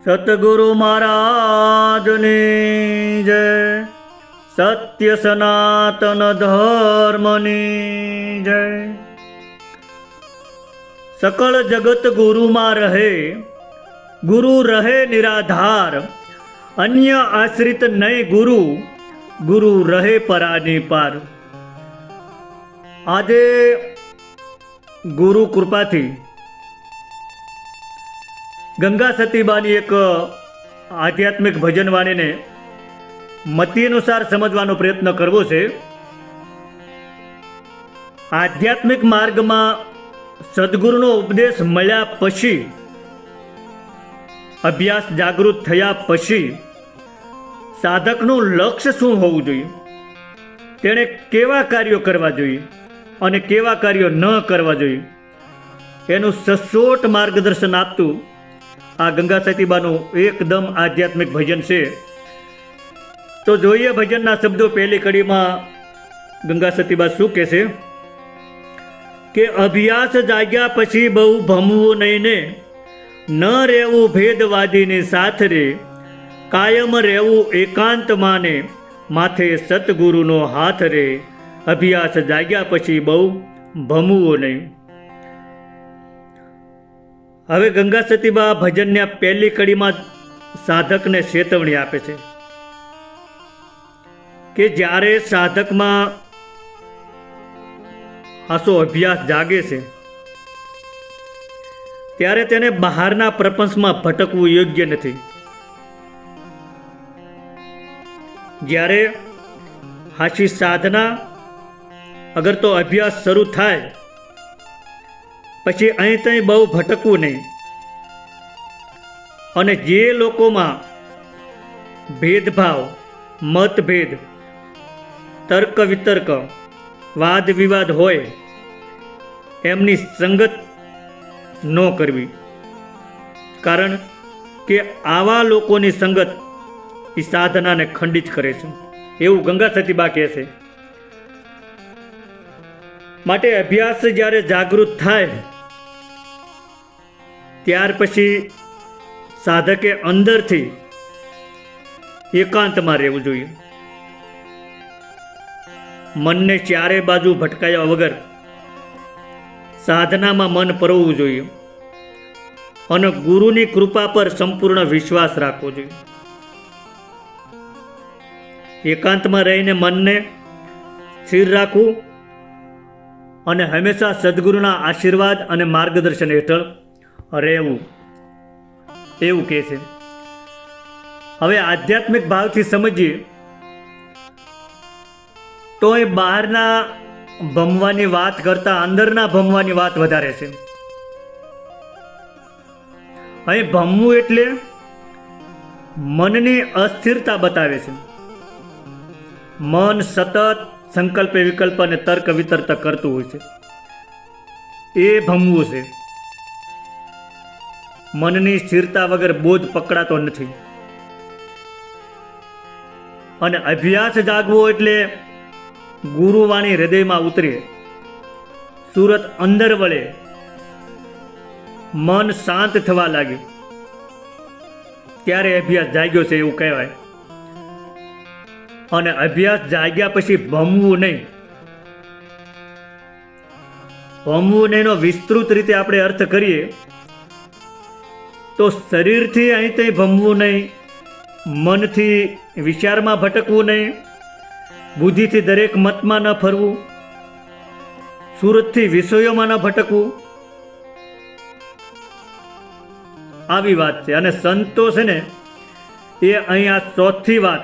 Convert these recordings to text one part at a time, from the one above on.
સતગુરુ મહારાજની જય, સત્ય સનાતન ધર્મની જય। સકળ જગત ગુરુમાં રહે, ગુરુ રહે નિરાધાર, અન્ય આશ્રિત નહીં ગુરુ, ગુરુ રહે પરાની પાર। આજે ગુરુ કૃપાથી ગંગા સતીબાની એક આધ્યાત્મિક ભજનવાણીને મતિ અનુસાર સમજવાનો પ્રયત્ન કરવો છે। આધ્યાત્મિક માર્ગમાં સદગુરુનો ઉપદેશ મળ્યા પછી, અભ્યાસ જાગૃત થયા પછી સાધકનું લક્ષ્ય શું હોવું જોઈએ, તેણે કેવા કાર્યો કરવા જોઈએ અને કેવા કાર્યો ન કરવા જોઈએ, એનું સચોટ માર્ગદર્શન આપતું આ ગંગા સતીબાનું એકદમ આધ્યાત્મિક ભજન છે। તો જોઈએ ભજનના શબ્દો। પહેલી કડીમાં ગંગા સતીબા શું કહે છે કે અભ્યાસ જાગ્યા પછી બહુ ભમવું નહીં ને, ન રહેવું ભેદવાદીની સાથ રે, કાયમ રહેવું એકાંત માને, માથે સતગુરુનો હાથ રે, અભ્યાસ જાગ્યા પછી બહુ ભમવું નહીં। હવે ગંગા સતીબા ભજનની પહેલી કડીમાં સાધકને ચેતવણી આપે છે કે જ્યારે સાધકમાં આસો અભ્યાસ જાગે છે ત્યારે તેને બહારના પ્રપંચમાં ભટકવું યોગ્ય નથી। જ્યારે હાચી સાધના અગર તો અભ્યાસ શરૂ થાય પછી અહીં ત્યાં બહુ ભટકવું નહીં। અને જે લોકોમાં ભેદભાવ, મતભેદ, તર્ક વિતર્ક, વાદ વિવાદ હોય એમની સંગત ન કરવી, કારણ કે આવા લોકોની સંગત એ સાધનાને ખંડિત કરે છે, એવું ગંગા સતીબા કહે છે। માટે અભ્યાસ જ્યારે જાગૃત થાય ત્યાર પછી સાધકે અંદરથી એકાંતમાં રહેવું જોઈએ। મનને ચારે બાજુ ભટકાયા વગર સાધનામાં મન પરોવવું જોઈએ અને ગુરુની કૃપા પર સંપૂર્ણ વિશ્વાસ રાખવો જોઈએ। એકાંતમાં રહીને મનને સ્થિર રાખવું અને હંમેશા સદગુરુના આશીર્વાદ અને માર્ગદર્શન હેઠળ રહેવું, એવું કહે છે। હવે આધ્યાત્મિક ભાવથી સમજીએ તો એ બહારના ભમવાની વાત કરતાં અંદરના ભમવાની વાત વધારે છે। અહીં ભમવું એટલે મનની અસ્થિરતા બતાવે છે। મન સતત સંકલ્પ વિકલ્પ અને તર્ક વિતર્ક કરતું હોય છે, એ ભમવું છે। મનની સ્થિરતા વગર બોધ પકડાતો નથી। અને અભ્યાસ જાગવો એટલે ગુરુવાણી હૃદયમાં ઉતરે, સુરત અંદર વળે, મન શાંત થવા લાગે, ત્યારે અભ્યાસ જાગ્યો છે એવું કહેવાય। અને અભ્યાસ જાગ્યા પછી ભમવું નહીં। ભમવું નહીંનો વિસ્તૃત રીતે આપણે અર્થ કરીએ તો શરીરથી અહીં ત્યાં ભમવું નહીં, મનથી વિચારમાં ભટકવું નહીં, બુદ્ધિથી દરેક મતમાં ન ફરવું, સુરતથી વિષયોમાં ન ભટકવું, આવી વાત છે। અને સંતો છે ને એ અહીં આ ચોથી વાત,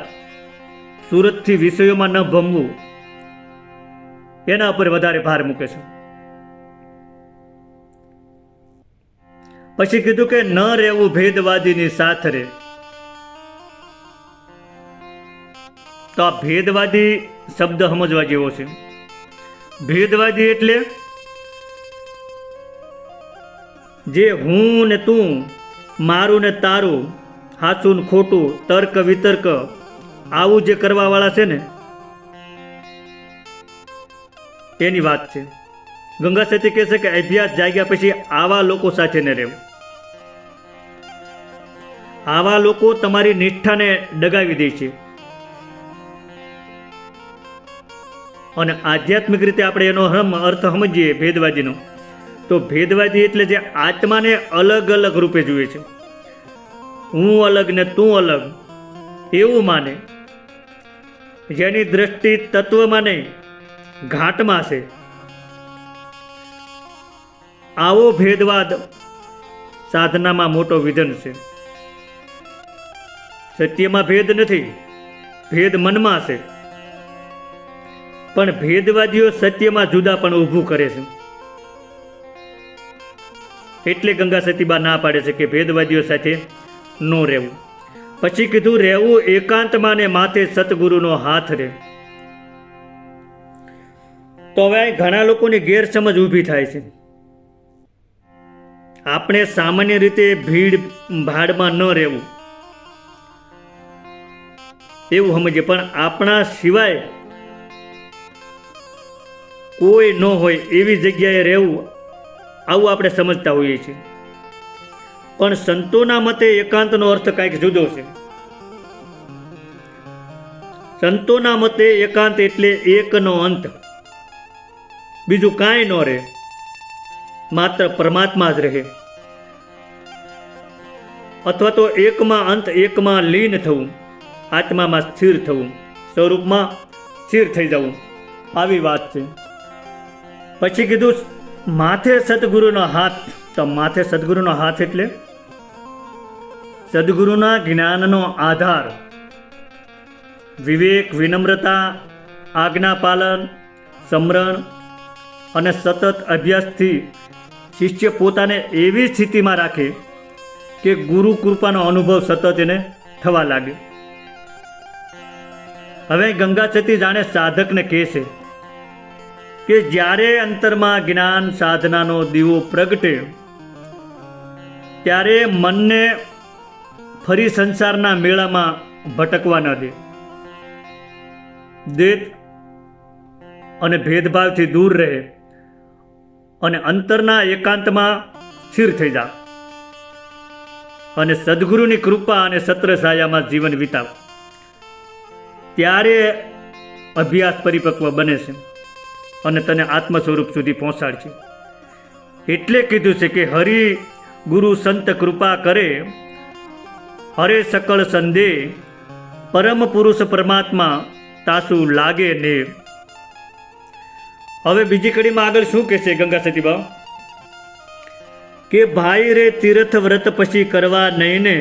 સુરતથી વિષયોમાં ન ભમવું, એના ઉપર વધારે ભાર મૂકે છે। પછી કીધું કે ન રહેવું ભેદવાદીની સાથ રે। તો આ ભેદવાદી શબ્દ સમજવા જેવો છે। ભેદવાદી એટલે જે હું ને તું, મારું ને તારું, સાચું ને ખોટું, તર્ક વિતર્ક, આવું જે કરવા વાળા છે ને એની વાત છે। ગંગા સતી કહે છે કે અભ્યાસ જાગ્યા પછી આવા લોકો સાથે ન રહેવું। આવા લોકો તમારી નિષ્ઠાને ડગાવી દે છે. અને આધ્યાત્મિક રીતે આપણે એનો અર્થ સમજીએ ભેદવાદીનો, તો ભેદવાદી એટલે જે આત્માને અલગ અલગ રૂપે જુએ છે, હું અલગ ને તું અલગ એવું માને, જેની દ્રષ્ટિ તત્વમાં નહીં ઘાટમાં છે. આવો ભેદવાદ સાધનામાં મોટો વિધન છે. સત્યમાં ભેદ નથી, ભેદ મનમાં છે. પણ ભેદવાદીઓ સત્યમાં જુદા પણ ઊભું કરે છે. એટલે ગંગા સતીબા ના પાડે છે કે ભેદવાદીઓ સાથે ન રહેવું. પછી કીધું રહેવું એકાંતમાં ને માથે સતગુરુનો હાથ રહે. તો હવે ઘણા લોકોની ગેરસમજ ઊભી થાય છે. આપણે સામાન્ય રીતે ભીડ ભાડમાં ન રહેવું એવું સમજીએ, પણ આપણા સિવાય કોઈ ન હોય એવી જગ્યાએ રહેવું, આવું આપણે સમજતા હોઈએ છીએ. પણ સંતોના મતે એકાંતનો અર્થ કંઈક જુદો છે. સંતોના મતે એકાંત એટલે એકનો અંત, બીજું કાંઈ ન રહે, માત્ર પરમાત્મા જ રહે. અથવા તો એકમાં અંત, એકમાં લીન થવું, આત્મામાં સ્થિર થવું, સ્વરૂપમાં સ્થિર થઈ જવું, આવી વાત છે. પછી કીધું માથે સદગુરુનો હાથ. તો માથે સદગુરુનો હાથ એટલે સદગુરુના જ્ઞાનનો આધાર, વિવેક, વિનમ્રતા, આજ્ઞા પાલન, સમરણ અને સતત અભ્યાસથી શિષ્ય પોતાને એવી સ્થિતિમાં રાખે કે ગુરુ કૃપાનો અનુભવ સતત એને થવા લાગે. હવે ગંગા સતી જાણે સાધકને કહે છે કે જ્યારે અંતરમાં જ્ઞાન સાધનાનો દીવો પ્રગટે ત્યારે મનને ફરી સંસારના મેળામાં ભટકવા ન દે. દ્વેષ અને ભેદભાવથી દૂર રહે અને અંતરના એકાંતમાં સ્થિર થઈ જા અને સદગુરુની કૃપા અને સત્ર છાયામાં જીવન વિતાવ. ત્યારે અભ્યાસ પરિપક્વ બને છે અને તને આત્મ સ્વરૂપ સુધી પહોંચાડશે. એટલે કીધું છે કે હરિ ગુરુ સંત કૃપા કરે, હરે સકળ સંદેહ, પરમ પુરુષ પરમાત્મા તાસુ લાગે ને. હવે બીજી કડીમાં આગળ શું કહેશે ગંગા સતીબા? કે ભાઈ રે તીર્થ વ્રત પછી કરવા નહીં ને,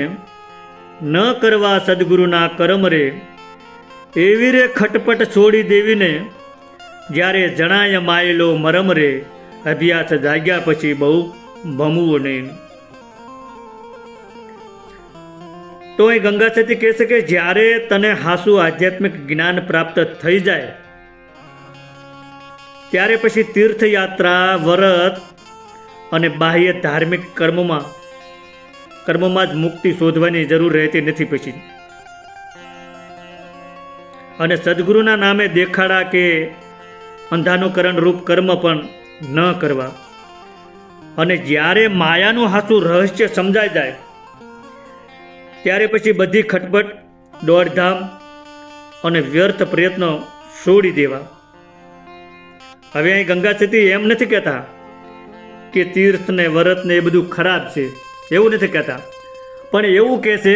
ન કરવા સદગુરુના કરમ રે, એવી રે ખટપટ છોડી દેવીને, જ્યારે જણાય માયેલો મરમ રે, અભ્યાસ જાગ્યા પછી બહુ ભમવું નહીં. તો એ ગંગા સતી કહે છે કે જ્યારે તને હાસુ આધ્યાત્મિક જ્ઞાન પ્રાપ્ત થઈ જાય ત્યારે પછી તીર્થયાત્રા, વ્રત અને બાહ્ય ધાર્મિક કર્મોમાં જ મુક્તિ શોધવાની જરૂર રહેતી નથી પછી. અને સદગુરુના નામે દેખાડા કે અંધાનુકરણ રૂપ કર્મ પણ ન કરવા. અને જ્યારે માયાનું હાસું રહસ્ય સમજાઈ જાય ત્યારે પછી બધી ખટપટ, દોડધામ અને વ્યર્થ પ્રયત્નો છોડી દેવા. હવે અહીં ગંગા સતી એમ નથી કહેતા કે તીર્થ ને વ્રત ને એ બધું ખરાબ છે, એવું નથી કહેતા. પણ એવું કહે છે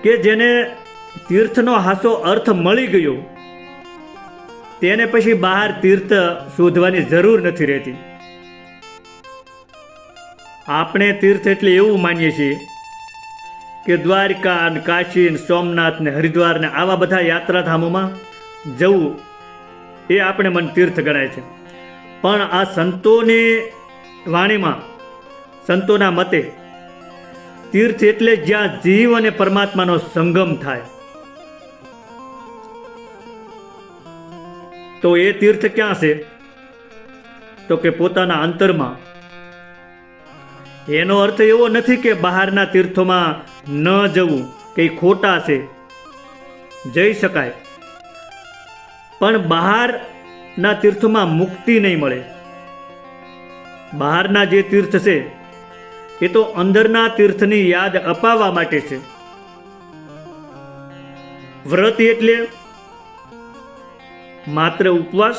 કે જેને તીર્થનો હાસો અર્થ મળી ગયો તેને પછી બહાર તીર્થ શોધવાની જરૂર નથી રહેતી. આપણે તીર્થ એટલે એવું માનીએ છીએ કે દ્વારકા ને કાશી ને સોમનાથ ને હરિદ્વાર ને આવા બધા યાત્રાધામોમાં જવું એ આપણે મન તીર્થ ગણાય છે. પણ આ સંતોની વાણીમાં, સંતોના મતે તીર્થ એટલે જ્યાં જીવ અને પરમાત્માનો સંગમ થાય. તો એ તીર્થ ક્યાં છે? તો કે પોતાના અંતરમાં. એનો અર્થ એવો નથી કે બહારના તીર્થોમાં ન જવું કે ખોટા છે, જઈ શકાય, પણ બહારના તીર્થોમાં મુક્તિ નહીં મળે. બહારના જે તીર્થ છે એ તો અંદરના તીર્થની યાદ અપાવવા માટે છે. વ્રત એટલે માત્ર ઉપવાસ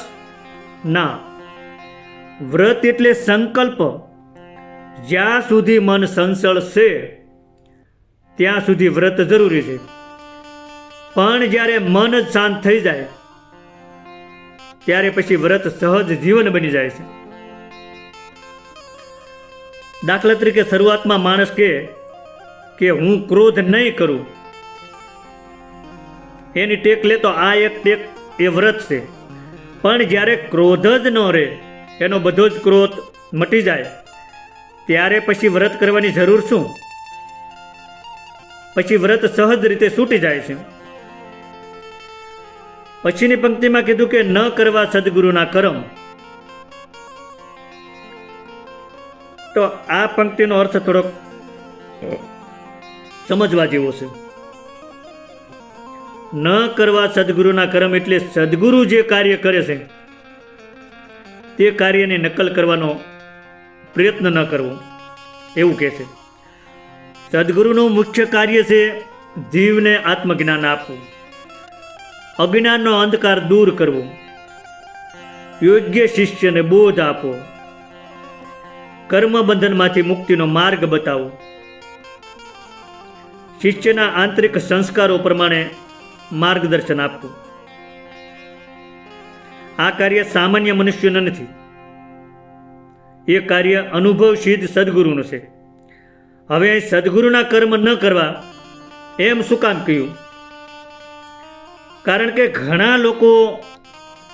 ના, વ્રત એટલે સંકલ્પ. જ્યાં સુધી મન સંસળ છે ત્યાં સુધી વ્રત જરૂરી છે, પણ જ્યારે મન જ શાંત થઈ જાય ત્યારે પછી વ્રત સહજ જીવન બની જાય છે. દાખલા તરીકે શરૂઆતમાં માણસ કહે કે હું ક્રોધ નહીં કરું, એની ટેક લે તો આ એક ટેક એ વ્રત છે. પણ જ્યારે ક્રોધ જ ન રહે, એનો બધો જ ક્રોધ મટી જાય, ત્યારે પછી વ્રત કરવાની જરૂર શું? પછી વ્રત સહજ રીતે છૂટી જાય છે. પછીની પંક્તિમાં કીધું કે ન કરવા સદગુરુના કરમ. તો આ પંક્તિનો અર્થ થોડોક સમજવા જેવો છે. ન કરવા સદગુરુના કરમ એટલે સદગુરુ જે કાર્ય કરે છે તે કાર્યની નકલ કરવાનો પ્રયત્ન ન કરવો, એવું કહે છે. સદગુરુનું મુખ્ય કાર્ય છે જીવને આત્મજ્ઞાન આપવું, અજ્ઞાનનો અંધકાર દૂર કરવો, યોગ્ય શિષ્યને બોધ આપવો, કર્મબંધનમાંથી મુક્તિનો માર્ગ બતાવો, શિષ્યના આંતરિક સંસ્કારો પ્રમાણે માર્ગદર્શન આપવું. આ કાર્ય સામાન્ય મનુષ્યનું નથી, એ કાર્ય અનુભવ સિદ્ધ સદગુરુનું છે. હવે સદગુરુના કર્મ ન કરવા એમ શું કામ કહ્યું? કારણ કે ઘણા લોકો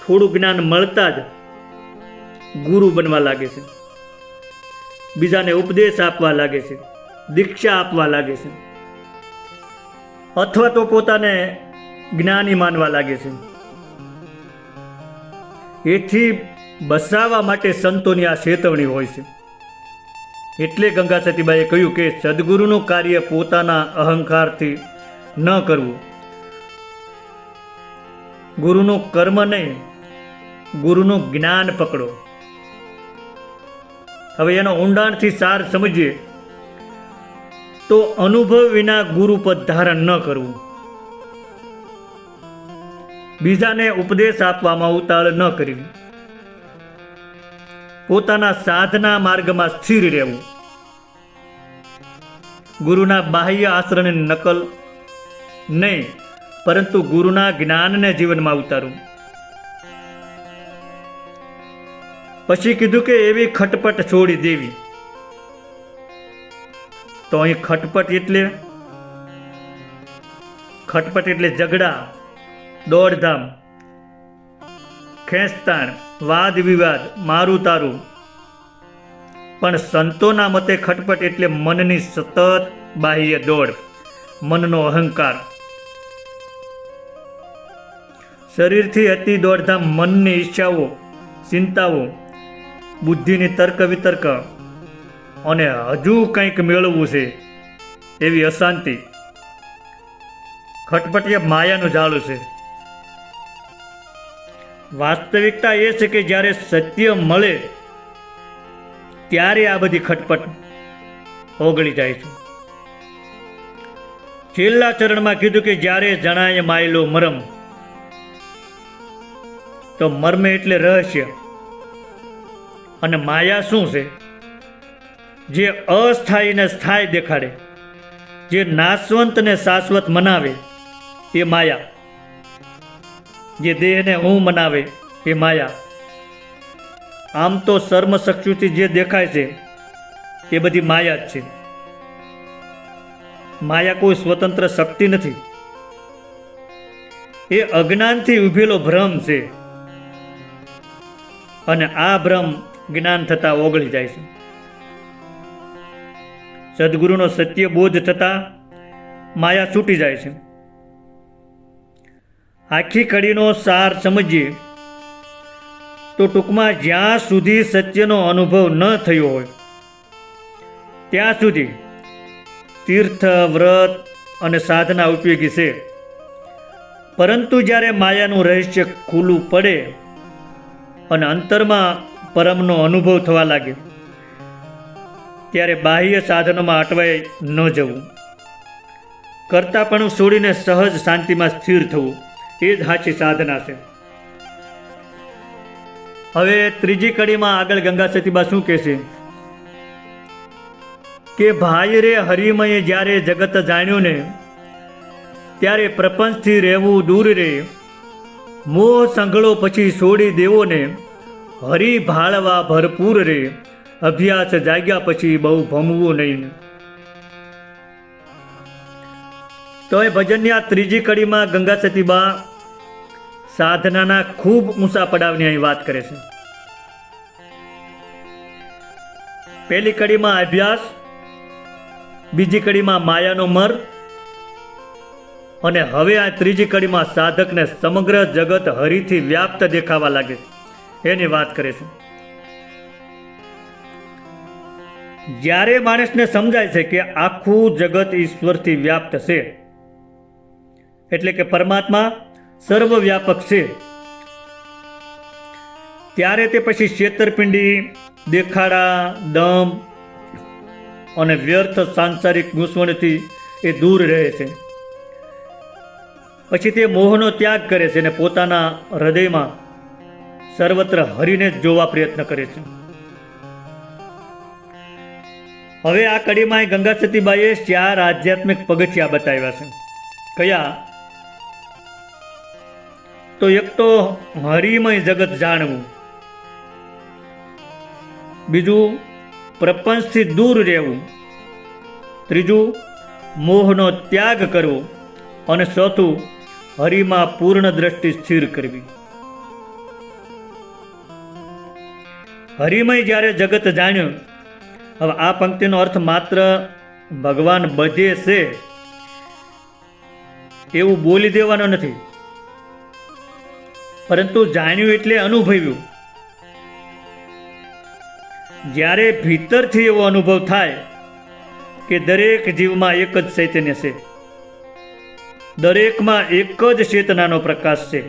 થોડું જ્ઞાન મળતા જ ગુરુ બનવા લાગે છે, બીજાને ઉપદેશ આપવા લાગે છે, દીક્ષા આપવા લાગે છે, અથવા તો પોતાને જ્ઞાની માનવા લાગે છે. એથી બસાવવા માટે સંતોની આ ચેતવણી હોય છે. એટલે ગંગા સતીબાઈએ કહ્યું કે સદગુરુનું કાર્ય પોતાના અહંકારથી ન કરવું. ગુરુનું કર્મ નહીં, ગુરુનું જ્ઞાન પકડો. હવે એનો ઊંડાણથી સાર સમજીએ તો અનુભવ વિના ગુરુપદ ધારણ ન કરવું, બીજાને ઉપદેશ આપવામાં ઉતાળ ન કરવી, પોતાના સાધના માર્ગમાં સ્થિર રહેવું, ગુરુના બાહ્ય આચરણની નકલ નહીં, પરંતુ ગુરુના જ્ઞાનને જીવનમાં ઉતારવું. પછી કીધું કે એવી ખટપટ છોડી દેવી. તો અહીં ખટપટ એટલે ઝઘડા, દોડધામ, ખેંચતાણ, વાદ વિવાદ, મારું તારું. પણ સંતોના મતે ખટપટ એટલે મનની સતત બાહ્ય દોડ, મનનો અહંકાર. શરીરથી અતિ દોડધામ મનની ઈચ્છાઓ, ચિંતાઓ, બુદ્ધિની તર્ક વિતર્ક અને હજુ કંઈક મેળવવું છે એવી અશાંતિ. ખટપટ એ માયાનું જાળું છે. વાસ્તવિકતા એ છે કે જ્યારે સત્ય મળે ત્યારે આ બધી ખટપટ ઓગળી જાય છે. છેલ્લા ચરણમાં કીધું કે જ્યારે જણાય માયલો મરમ. તો મર્મ એટલે રહસ્ય, અને માયા શું છે? જે અસ્થાયીને સ્થાયી દેખાડે, જે નાશવંતને શાશ્વત મનાવે એ માયા, જે દેહને હું મનાવે એ માયા. આમ તો સર્મ ચક્ષુથી જે દેખાય છે એ બધી માયા જ છે. માયા કોઈ સ્વતંત્ર શક્તિ નથી, એ અજ્ઞાનથી ઉભેલો ભ્રમ છે, અને આ ભ્રમ જ્ઞાન થતા ઓગળી જાય છે. સદગુરુનો સત્ય બોધ થતા માયા છૂટી જાય છે. આખી કડીનો સાર સમજીએ તો ટૂંકમાં જ્યાં સુધી સત્યનો અનુભવ ન થયો હોય ત્યાં સુધી તીર્થ, વ્રત અને સાધના ઉપયોગી છે. પરંતુ જ્યારે માયાનું રહસ્ય ખુલ્લું પડે અને અંતરમાં પરમનો અનુભવ થવા લાગે ત્યારે બાહ્ય સાધનોમાં અટવાઈ ન જવું, કરતાપણું છોડીને સહજ શાંતિમાં સ્થિર થવું, એ જ સાચી સાધના છે. હવે ત્રીજી કડીમાં આગળ ગંગા સતીબા શું કહે છે કે ભાઈ રે હરિમયે જ્યારે જગત જાણ્યું ને, ત્યારે પ્રપંચથી રહેવું દૂર રે, મોહ સંઘળો પછી છોડી દેવો ને, હરિ ભાળવા ભરપૂર રે, અભ્યાસ જાગ્યા પછી બહુ ભમવું નહીં. તો એ ભજનની આ ત્રીજી કડીમાં ગંગા સતીબા સાધનાના ખૂબ ઊંચા પડાવની અહીં વાત કરે છે. પહેલી કડીમાં અભ્યાસ, બીજી કડીમાં માયાનો મર, અને હવે આ ત્રીજી કડીમાં સાધકને સમગ્ર જગત હરિથી વ્યાપ્ત દેખાવા લાગે એની વાત કરે છે. જ્યારે માણસને સમજાય છે કે આખું જગત ઈશ્વરથી વ્યાપ્ત છે, એટલે કે પરમાત્મા સર્વવ્યાપક છે, ત્યારે તે પછી છેતરપિંડી, દેખાડા, દમ અને વ્યર્થ સાંસારિક ગૂંચવણથી એ દૂર રહે છે. પછી તે મોહનો ત્યાગ કરે છે અને પોતાના હૃદયમાં સર્વત્ર હરિને જ જોવા પ્રયત્ન કરે છે. હવે આ કડીમાં ગંગા સતીબાઈએ 4 આધ્યાત્મિક પગથિયા બતાવ્યા છે. કયા? તો એક તો હરિમય જગત જાણવું, બીજું પ્રપંચથી દૂર રહેવું, ત્રીજું મોહનો ત્યાગ કરવો, અને ચોથું હરિમાં પૂર્ણ દ્રષ્ટિ સ્થિર કરવી. હરિમય જ્યારે જગત જાણ્યું, હવે આ પંક્તિનો અર્થ માત્ર ભગવાન બધે છે એવું બોલી દેવાનો નથી, પરંતુ જાણ્યું એટલે અનુભવ્યું. જ્યારે ભીતરથી એવો અનુભવ થાય કે દરેક જીવમાં એક જ ચૈતન્ય છે, દરેકમાં એક જ ચેતનાનો પ્રકાશ છે,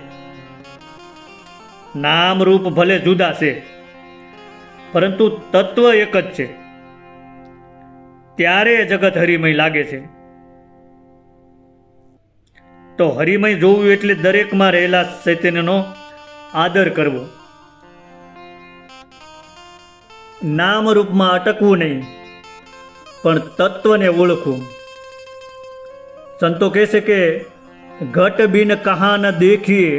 નામ રૂપ ભલે જુદા છે પરંતુ તત્વ એક જ છે, ત્યારે જગત હરિમય લાગે છે. તો હરિમય જોવું એટલે દરેકમાં રહેલા ચૈતન્યનો આદર કરવો, નામ રૂપમાં અટકવું નહીં, પણ તત્વને ઓળખવું. સંતો કહે છે કે ઘટ બિન કહા ન દેખીએ,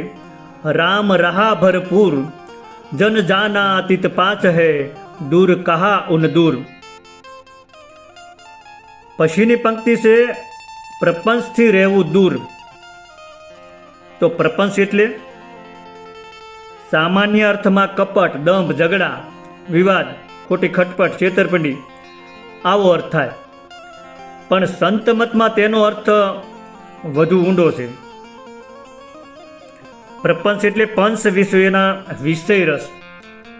રામ રહા ભરપૂર, જન જાના અતીત પાંચ હૈ, દૂર કહા ઉન દૂર. પછીની પંક્તિ છે પ્રપંચથી રહેવું દૂર. તો પ્રપંચ એટલે સામાન્ય અર્થમાં કપટ, દંભ, ઝઘડા, વિવાદ, ખોટી ખટપટ, છેતરપિંડી આવો અર્થ થાય. પણ સંત મતમાં તેનો અર્થ વધુ ઊંડો છે. પ્રપંચ એટલે પંચ વિષયોના વિષય રસ,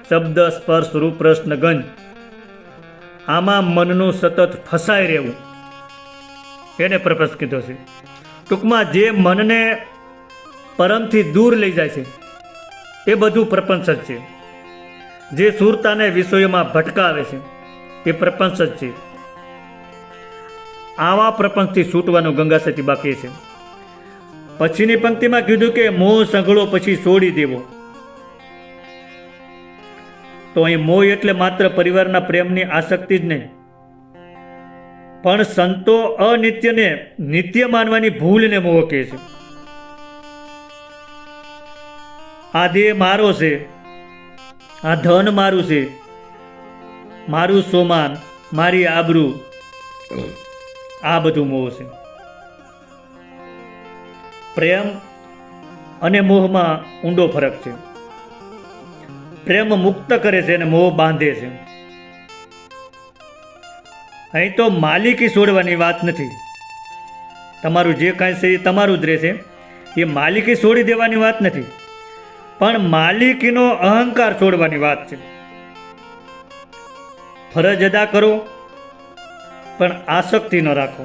શબ્દ, સ્પર્શ, રૂપ, રસ, ગંધ, આમાં મનનું સતત ફસાઈ રહેવું, એને પ્રપંચ કીધો છે. ટૂંકમાં જે મનને પરમથી દૂર લઈ જાય છે એ બધું પ્રપંચ જ છે. જે સુરતાને વિષયોમાં ભટકાવે છે એ પ્રપંચ જ છે. આવા પ્રપંચથી છૂટવાનું ગંગા સતીબા કહે છે. પછીની પંક્તિમાં કીધું કે મોહ સંઘળો પછી છોડી દેવો. તો અહીં મોહ એટલે માત્ર પરિવારના પ્રેમની આસક્તિ જ નહીં, પણ સંતો અનિત્યને નિત્ય માનવાની ભૂલને મોહ કહે છે. આ દેહ મારો છે, આ ધન મારું છે, મારું સોમાન, મારી આબરૂ, આ બધું મોહ છે. પ્રેમ અને મોહમાં ઊંડો ફરક છે. પ્રેમ મુક્ત કરે છે અને મોહ બાંધે છે. અહીં તો માલિકી છોડવાની વાત નથી. તમારું જે કાંઈ છે એ તમારું જ રહેશે, એ માલિકી છોડી દેવાની વાત નથી, પણ માલિકીનો અહંકાર છોડવાની વાત છે. ફરજ અદા કરો પણ આસક્તિ ન રાખો.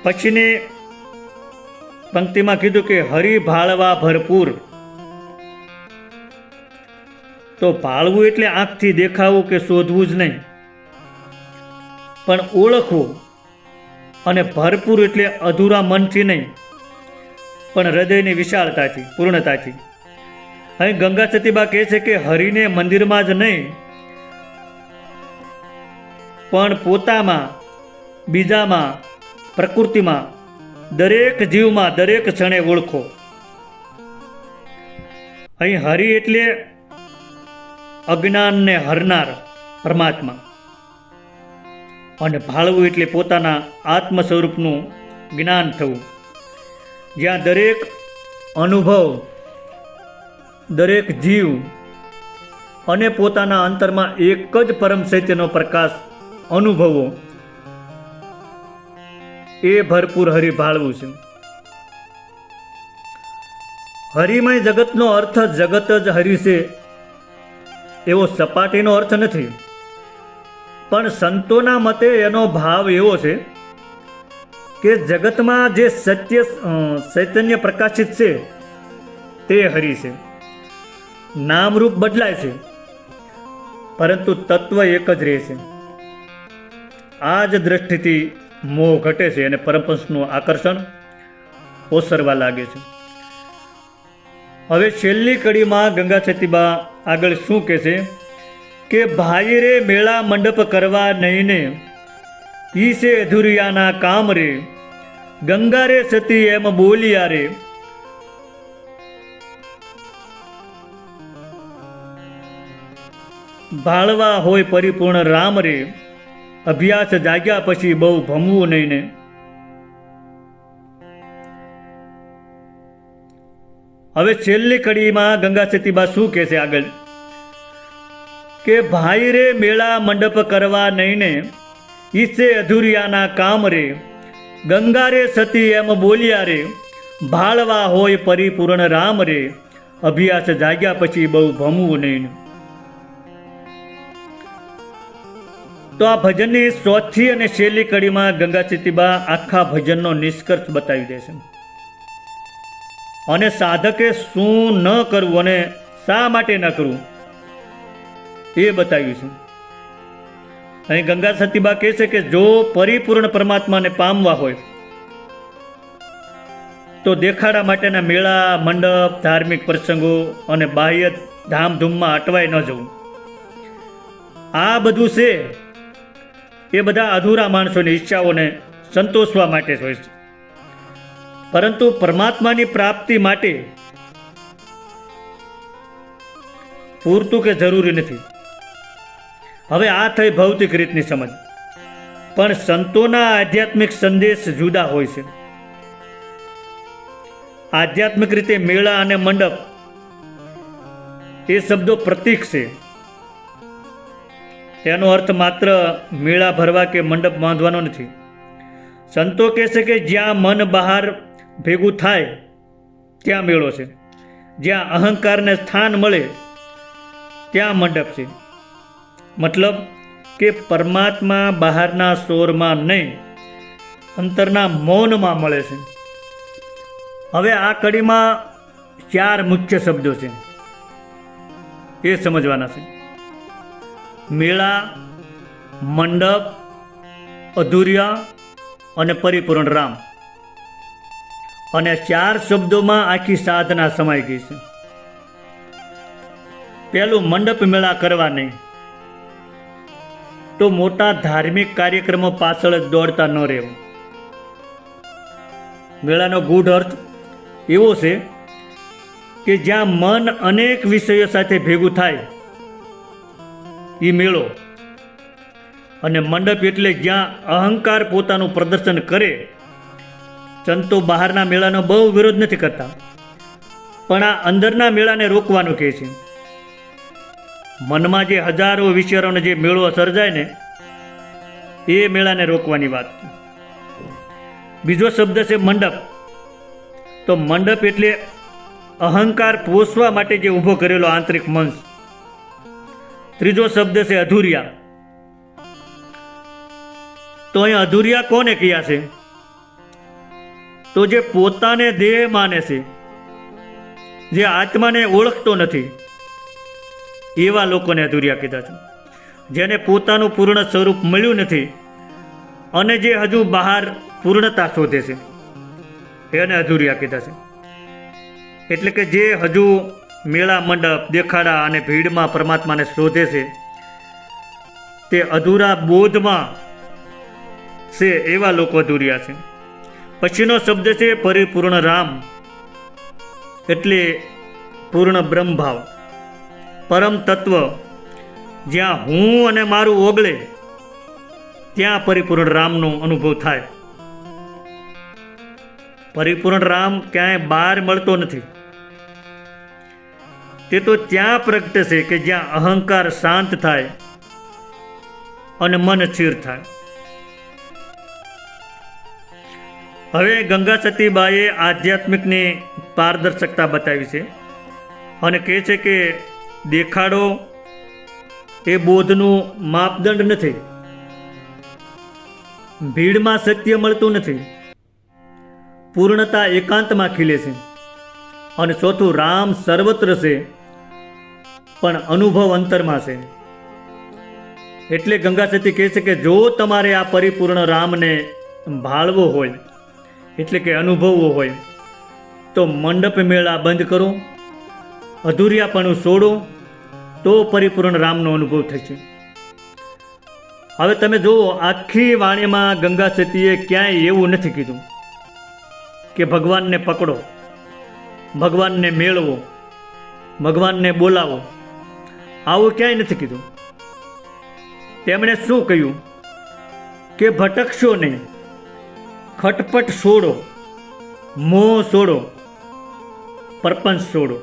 પછીની પંક્તિમાં કીધું કે હરિ ભાળવા ભરપૂર. તો ભાળવું એટલે આંખથી દેખાવું કે શોધવું જ નહીં, પણ ઓળખવું અને ભરપૂર એટલે અધૂરા મનથી નહીં, પણ હૃદયની વિશાળતાથી, પૂર્ણતાથી. અહીં ગંગા સતીબા કહે છે કે હરિને મંદિરમાં જ નહીં, પણ પોતામાં, બીજામાં, પ્રકૃતિમાં, દરેક જીવમાં, દરેક ક્ષણે ઓળખો. અહીં હરિ એટલે અજ્ઞાનને હરનાર પરમાત્મા, અને ભાળવું એટલે પોતાના આત્મ સ્વરૂપનું જ્ઞાન થવું, જ્યાં દરેક અનુભવ, દરેક જીવ અને પોતાના અંતરમાં એક જ પરમ સત્યનો પ્રકાશ અનુભવો, એ ભરપૂર હરિ ભાળવું છે. હરિમય જગતનો અર્થ જગત જ હરિ છે એવો સપાટીનો અર્થ નથી, પણ સંતોના મતે એનો ભાવ એવો છે કે જગતમાં જે ચૈતન્ય પ્રકાશિત છે તે હરિ છે. નામરૂપ બદલાય છે, પરંતુ તત્વ એક જ રહે છે. આ જ દ્રષ્ટિથી મોહ ઘટે છે અને પરમપંચનું આકર્ષણ ઓસરવા લાગે છે. હવે છેલ્લી કડીમાં ગંગા સતીબા આગળ શું કહે છે કે ભાઈ રે મેળા મંડપ કરવા નહીં ને, ઈ સે અધુરિયાના કામ રે, ગંગા રે સતી એમ બોલિયા રે. ભાળવા હોય પરિપૂર્ણ રામ રે, અભ્યાસ જાગ્યા પછી બહુ ભમવું નહીં ને. હવે છેલ્લી કડીમાં ગંગા સતીબા શું કહે છે આગળ કે ભાઈ રે મેળા મંડપ કરવા નહીં ને, ઈસે અધુરિયાના કામ રે, ગંગા રે સતી એમ બોલ્યા રે, ભાળવા હોય પરિપૂર્ણ રામ રે, અભ્યાસ જાગ્યા પછી બહુ ભમવું નહીં. તો આ ભજનની ચોથી અને છેલ્લી કડીમાં ગંગા સતીબા આખા ભજનનો નિષ્કર્ષ બતાવી દેશે, અને સાધકે શું ન કરવું અને શા માટે ન કરવું એ બતાવ્યું છે. અહીં ગંગા સતીબા કહે છે કે જો પરિપૂર્ણ પરમાત્માને પામવા હોય તો દેખાડા માટેના મેળા, મંડપ, ધાર્મિક પ્રસંગો અને બાહ્ય ધામધૂમમાં અટવાઈ ન જવું. આ બધું છે એ બધા અધૂરા માણસોની ઈચ્છાઓને સંતોષવા માટે જ હોય છે, પરંતુ પરમાત્માની પ્રાપ્તિ માટે પૂરતું કે જરૂરી નથી. હવે આ થઈ ભૌતિક રીતની સમજ, પણ સંતોના આધ્યાત્મિક સંદેશ જુદા હોય છે. આધ્યાત્મિક રીતે મેળા અને મંડપ એ શબ્દો પ્રતીક છે. તેનો અર્થ માત્ર મેળા ભરવા કે મંડપ બાંધવાનો નથી. સંતો કહે છે કે જ્યાં મન બહાર ભેગું થાય ત્યાં મેળો છે, જ્યાં અહંકારને સ્થાન મળે ત્યાં મંડપ છે. મતલબ કે પરમાત્મા બહારના શોરમાં નહીં, અંતરના મૌનમાં મળે છે. હવે આ કડીમાં 4 મુખ્ય શબ્દો છે, એ સમજવાના છે: મેળા, મંડપ, અધૂરિયા અને પરિપૂર્ણ રામ. અને 4 શબ્દોમાં આખી સાધના સમાઈ ગઈ છે. પહેલું, મંડપ મેળા કરવા નહીં, તો મોટા ધાર્મિક કાર્યક્રમો પાછળ જ દોડતા ન રહેવું. મેળાનો ગૂઢ અર્થ એવો છે કે જ્યાં મન અનેક વિષયો સાથે ભેગું થાય એ મેળો, અને મંડપ એટલે જ્યાં અહંકાર પોતાનું પ્રદર્શન કરે. સંતો બહારના મેળાનો બહુ વિરોધ નથી કરતા, પણ આ અંદરના મેળાને રોકવાનું કહે છે. મનમાં જે હજારો વિચારોનો જે મેળો સર્જાય ને એ મેળાને રોકવાની વાત. બીજો શબ્દ છે મંડપ. તો મંડપ એટલે અહંકાર પોષવા માટે જે ઊભો કરેલો આંતરિક મંચ. ત્રીજો શબ્દ છે અધૂરિયા. તો અહીં અધૂરિયા કોને કહ્યા છે? તો જે પોતાને દેહ માને છે, જે આત્માને ઓળખતો નથી, એવા લોકોને અધૂરિયા કીધા છે. જેને પોતાનું પૂર્ણ સ્વરૂપ મળ્યું નથી અને જે હજુ બહાર પૂર્ણતા શોધે છે એને અધૂરિયા કીધા છે. એટલે કે જે હજુ મેળા મંડપ દેખાડા અને ભીડમાં પરમાત્માને શોધે છે તે અધૂરા બોધમાં છે, એવા લોકો અધૂરિયા છે. પછીનો શબ્દ છે પરિપૂર્ણ રામ, એટલે પૂર્ણ બ્રહ્મભાવ, પરમ તત્વ. જ્યાં હું અને મારું ઓગળે ત્યાં પરિપૂર્ણ રામનો અનુભવ થાય. પરિપૂર્ણ રામ ક્યાંય બહાર મળતો નથી. તે તો ત્યાં પ્રગટે છે કે જ્યાં અહંકાર શાંત થાય અને મન સ્થિર થાય. હવે ગંગા સતીબાઈએ આધ્યાત્મિકની પારદર્શકતા બતાવી છે અને કહે છે કે દેખાડો એ બોધનું માપદંડ નથી. ભીડમાં સત્ય મળતું નથી. પૂર્ણતા એકાંતમાં ખીલે છે. અને ચોથું, રામ સર્વત્ર છે પણ અનુભવ અંતરમાં છે. એટલે ગંગા સતી કહે છે કે જો તમારે આ પરિપૂર્ણ રામને ભાળવો હોય, એટલે કે અનુભવવો હોય, તો મંડપ મેળા બંધ કરો, અધૂરિયાપણું છોડો, તો પરિપૂર્ણ રામનો અનુભવ થશે. હવે તમે જુઓ, આખી વાણીમાં ગંગા સતીએ ક્યાંય એવું નથી કીધું કે ભગવાનને પકડો, ભગવાનને મેળવો, ભગવાનને બોલાવો. આવું ક્યાંય નથી કીધું. તેમણે શું કહ્યું કે ભટકશો નહીં, ખટપટ છોડો, મોહ છોડો, પરપંચ છોડો.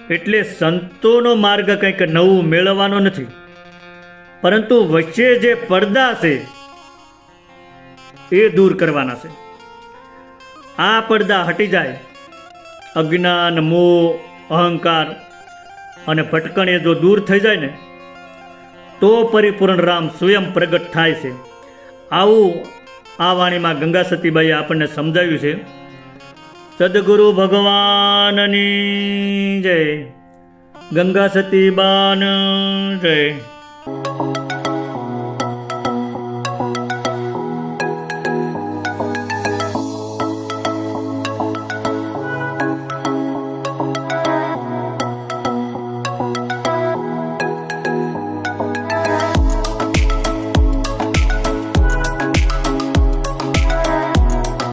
એટલે સંતોનો માર્ગ કંઈક નવું મેળવવાનો નથી, પરંતુ વચ્ચે જે પડદા છે એ દૂર કરવાના છે. આ પડદા હટી જાય, અજ્ઞાન, મોહ, અહંકાર અને ભટકણ એ જો દૂર થઈ જાય ને, તો પરિપૂર્ણ રામ સ્વયં પ્રગટ થાય છે. આવું આ વાણીમાં ગંગા સતીબાઈએ આપણને સમજાવ્યું છે. સદગુરુ ભગવાનની જય. ગંગા સતીબાન જય.